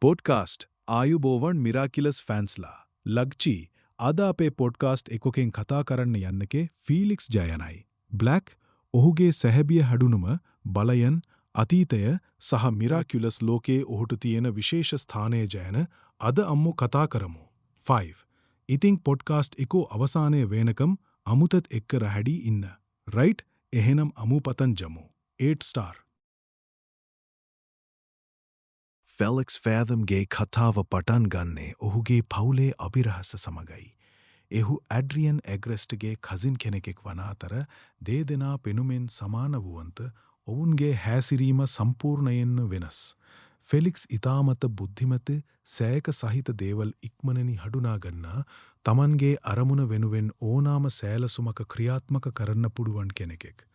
Podcast ආයුබෝවන් මිරාකිලස් ෆෑන්ස්ලා ලග්චී අද අපේ පොඩ්කාස්ට් එකකින් කතා කරන්න යන්නකේ ෆීලික්ස් ජයනයි. බ්ලැක් ඔහුගේ සැහැබිය හැඩුනුම බලයන් අතීතය සහ මිරාකිලස් ලෝකයේ ඔහුට තියෙන විශේෂ ස්ථානය ජයන අද අම්මු කතා කරමු. 5. ඉතිං පොඩ්කාස්ට් එකෝ අවසානය වේනකම් අමුතත් එක්ක රැහැඩී ඉන්න. රයිට් එහෙනම් අමු පතන් ජමු. 8 ස්ටාර්. ෆෙලික්ස් ෆෑදම්ගේ කතාව පටන් ගන්නේ ඔහුගේ පවුලේ අභිරහස සමගයි. එහු ඇඩ්‍රියන් ඇග්‍රෙස්ට්ගේ කසින් කෙනෙකෙක් වන අතර දෙදෙනා පෙනුමෙන් සමාන වුවන්ත ඔවුන්ගේ හැසිරීම සම්පූර්ණයෙන්ම වෙනස්. ෆෙලික්ස් ඉතාමත බුද්ධිමත සෑයක සහිත දේවල් ඉක්මනනි හඩුනාගන්නා තමන්ගේ අරමුණ වෙනුවෙන් ඕනාම සෑලසුමක ක්‍රියාත්මක කරන්න පුඩුවන් කෙනෙකෙක්.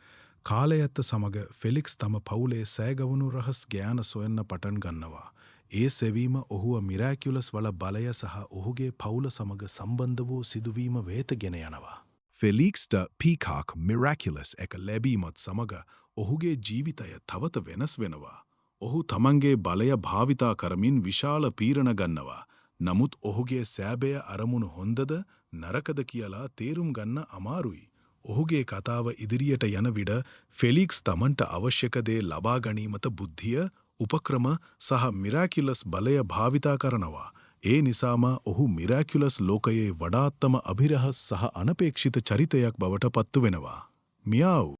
කාලයත්ත සමග ෆෙලික්ස් තම පවුලේ සෑගවුණු රහස් ගෑන සොයන්න පටන් ගන්නවා. ඒ සෙවීම ඔහුව මිරාකියුලස් වල බලය සහ ඔහුගේ පවුල සමග සම්බන්ධ වූ සිදුවීම වේතගෙන යනවා. ෆෙලික්ස්ට පීකාක් මිරාකියුලස් එක ලැබීමත් සමග ඔහුගේ ජීවිතය තවත වෙනස් වෙනවා. ඔහු තමන්ගේ බලය භාවිතා කරමින් විශාල පීරණ ගන්නවා. නමුත් ඔහුගේ සෑබය අරමුණු හොන්දද නරකද කියලා තේරුම් ගන්න අමාරුයි. ඔහුගේ කතාව ඉදිරියට යන විට ෆෙලික්ස් තමන්ට අවශ්‍යකදේ ලබා ගැනීමට බුද්ධිය, උපක්‍රම සහ මිරාකියුලස් බලය භාවිතා කරනවා. ඒ නිසාම ඔහු මිරාකියුලස් ලෝකයේ වඩාත්තම අභිරහස් සහ අනපේක්ෂිත චරිතයක් බවට පත්තු වෙනවා. මියාව්